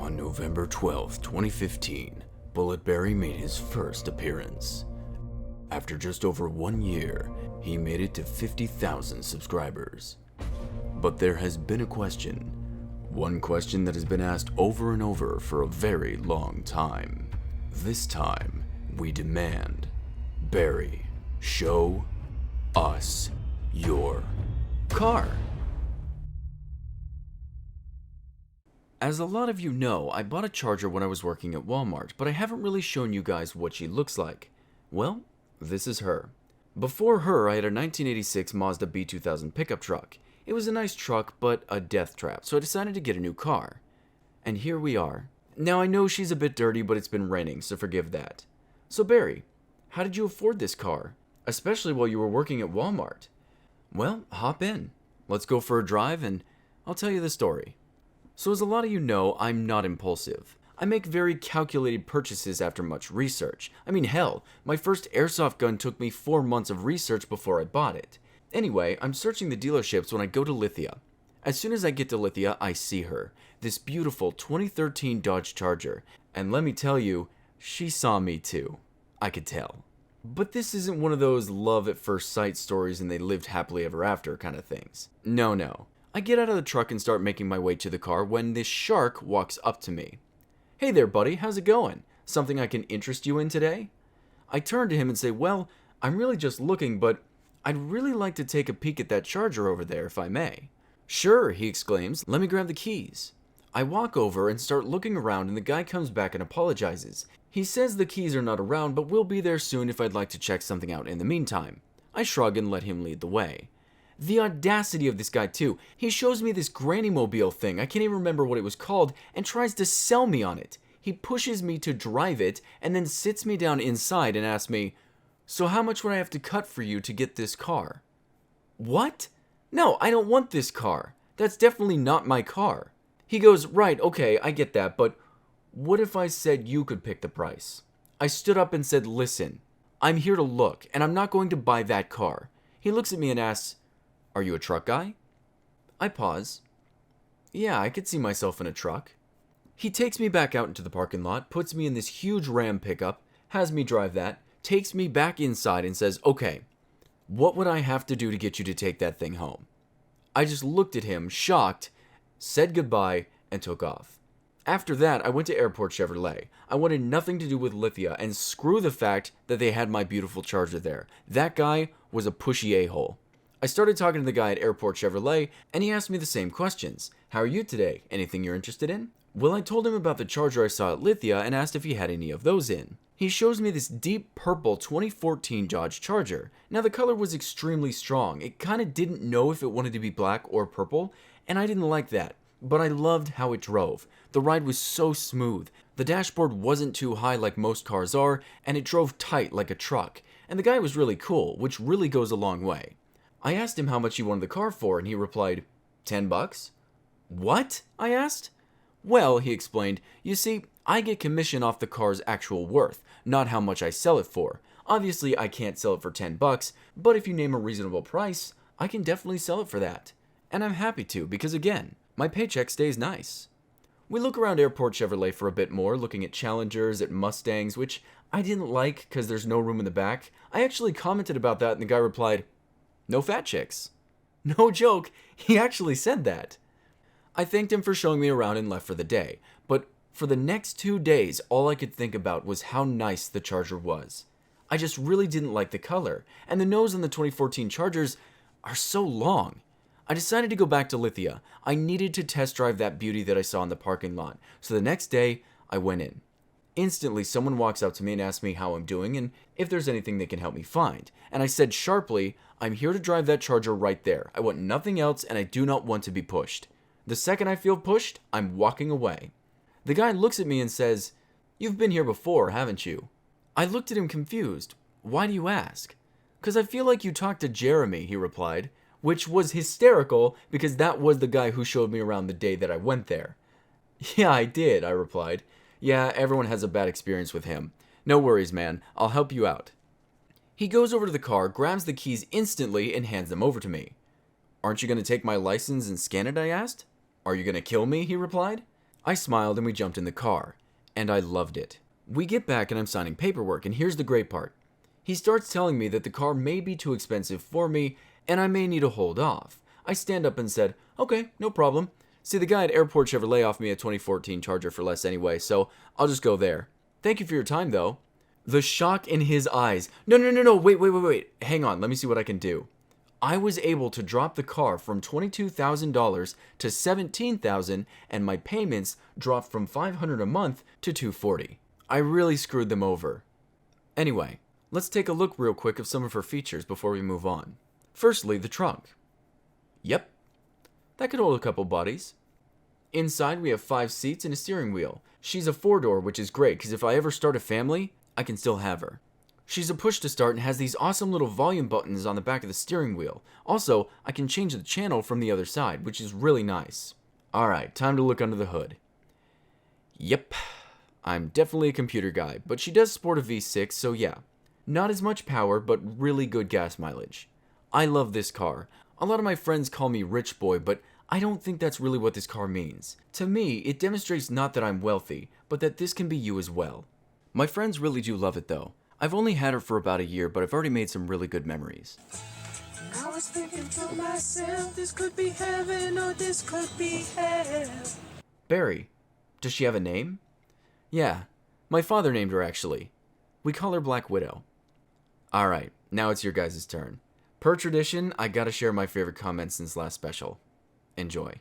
On November 12, 2015, Bulletbarry made his first appearance. After just over 1 year, he made it to 50,000 subscribers. But there has been a question. One question that has been asked over and over for a very long time. This time, we demand, Barry, show us your car. As a lot of you know, I bought a charger when I was working at Walmart, but I haven't really shown you guys what she looks like. Well, this is her. Before her, I had a 1986 Mazda B2000 pickup truck. It was a nice truck, but a death trap, so I decided to get a new car. And here we are. Now I know she's a bit dirty, but it's been raining, so forgive that. So Barry, how did you afford this car? Especially while you were working at Walmart. Well, hop in. Let's go for a drive and I'll tell you the story. So as a lot of you know, I'm not impulsive. I make very calculated purchases after much research. I mean, hell, my first airsoft gun took me 4 months of research before I bought it. Anyway, I'm searching the dealerships when I go to Lithia. As soon as I get to Lithia, I see her. This beautiful 2013 Dodge Charger. And let me tell you, she saw me too. I could tell. But this isn't one of those love at first sight stories and they lived happily ever after kind of things. No. I get out of the truck and start making my way to the car when this shark walks up to me. Hey there, buddy, how's it going? Something I can interest you in today? I turn to him and say, well, I'm really just looking, but I'd really like to take a peek at that charger over there, if I may. Sure, he exclaims, let me grab the keys. I walk over and start looking around and the guy comes back and apologizes. He says the keys are not around, but will be there soon if I'd like to check something out in the meantime. I shrug and let him lead the way. The audacity of this guy too. He shows me this granny mobile thing, I can't even remember what it was called, and tries to sell me on it. He pushes me to drive it and then sits me down inside and asks me, so how much would I have to cut for you to get this car? What? No, I don't want this car. That's definitely not my car. He goes, right, okay, I get that, but what if I said you could pick the price? I stood up and said, listen, I'm here to look, and I'm not going to buy that car. He looks at me and asks, are you a truck guy? I pause. Yeah, I could see myself in a truck. He takes me back out into the parking lot, puts me in this huge Ram pickup, has me drive that, takes me back inside and says, okay, what would I have to do to get you to take that thing home? I just looked at him, shocked, said goodbye, and took off. After that, I went to Airport Chevrolet. I wanted nothing to do with Lithia, and screw the fact that they had my beautiful Charger there. That guy was a pushy a-hole. I started talking to the guy at Airport Chevrolet, and he asked me the same questions. How are you today? Anything you're interested in? Well, I told him about the Charger I saw at Lithia and asked if he had any of those in. He shows me this deep purple 2014 Dodge Charger. Now, the color was extremely strong. It kind of didn't know if it wanted to be black or purple, and I didn't like that. But I loved how it drove. The ride was so smooth. The dashboard wasn't too high like most cars are, and it drove tight like a truck. And the guy was really cool, which really goes a long way. I asked him how much he wanted the car for, and he replied, $10? What? I asked. Well, he explained, you see, I get commission off the car's actual worth, not how much I sell it for. Obviously, I can't sell it for $10, but if you name a reasonable price, I can definitely sell it for that. And I'm happy to, because again, my paycheck stays nice. We look around Airport Chevrolet for a bit more, looking at Challengers, at Mustangs, which I didn't like because there's no room in the back. I actually commented about that, and the guy replied, no fat chicks. No joke, he actually said that. I thanked him for showing me around and left for the day, but for the next 2 days, all I could think about was how nice the Charger was. I just really didn't like the color, and the nose on the 2014 Chargers are so long. I decided to go back to Lithia. I needed to test drive that beauty that I saw in the parking lot, so the next day, I went in. Instantly, someone walks up to me and asks me how I'm doing and if there's anything they can help me find. And I said sharply, I'm here to drive that Charger right there. I want nothing else and I do not want to be pushed. The second I feel pushed, I'm walking away. The guy looks at me and says, you've been here before, haven't you? I looked at him confused. Why do you ask? Because I feel like you talked to Jeremy, he replied, which was hysterical because that was the guy who showed me around the day that I went there. Yeah, I did, I replied. Yeah, everyone has a bad experience with him. No worries, man. I'll help you out. He goes over to the car, grabs the keys instantly, and hands them over to me. Aren't you going to take my license and scan it, I asked. Are you going to kill me, he replied. I smiled and we jumped in the car, and I loved it. We get back and I'm signing paperwork, and here's the great part. He starts telling me that the car may be too expensive for me and I may need to hold off. I stand up and said, okay, no problem. See, the guy at Airport Chevrolet offered me a 2014 Charger for less anyway, so I'll just go there. Thank you for your time, though. The shock in his eyes. No, wait. Hang on, let me see what I can do. I was able to drop the car from $22,000 to $17,000, and my payments dropped from $500 a month to $240. I really screwed them over. Anyway, let's take a look real quick of some of her features before we move on. Firstly, the trunk. Yep, that could hold a couple bodies. Inside, we have 5 seats and a steering wheel. She's a 4-door, which is great, because if I ever start a family, I can still have her. She's a push to start and has these awesome little volume buttons on the back of the steering wheel. Also, I can change the channel from the other side, which is really nice. Alright, time to look under the hood. Yep, I'm definitely a computer guy, but she does sport a V6, so yeah. Not as much power, but really good gas mileage. I love this car. A lot of my friends call me rich boy, but I don't think that's really what this car means. To me, it demonstrates not that I'm wealthy, but that this can be you as well. My friends really do love it though. I've only had her for about a year, but I've already made some really good memories. I was thinking to myself, this could be heaven or this could be hell. Barry. Does she have a name? Yeah, my father named her actually. We call her Blackwidow. Alright, now it's your guys' turn. Per tradition, I gotta share my favorite comments since last special. Enjoy.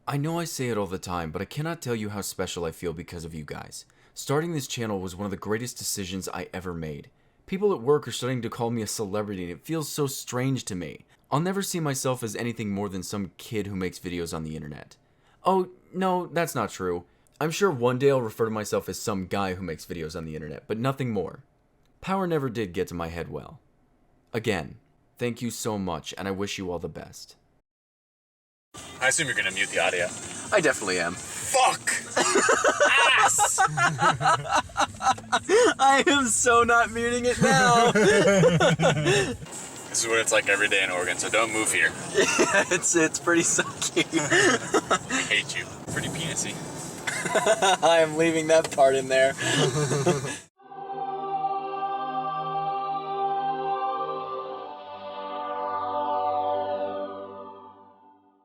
I know I say it all the time, but I cannot tell you how special I feel because of you guys. Starting this channel was one of the greatest decisions I ever made. People at work are starting to call me a celebrity and it feels so strange to me. I'll never see myself as anything more than some kid who makes videos on the internet. Oh, no, that's not true. I'm sure one day I'll refer to myself as some guy who makes videos on the internet, but nothing more. Power never did get to my head well. Again, thank you so much, and I wish you all the best. I assume you're gonna mute the audio. I definitely am. Fuck! Ass! I am so not muting it now. This is what it's like every day in Oregon, so don't move here. Yeah, it's pretty sucky. I hate you. Pretty penisy. I am leaving that part in there.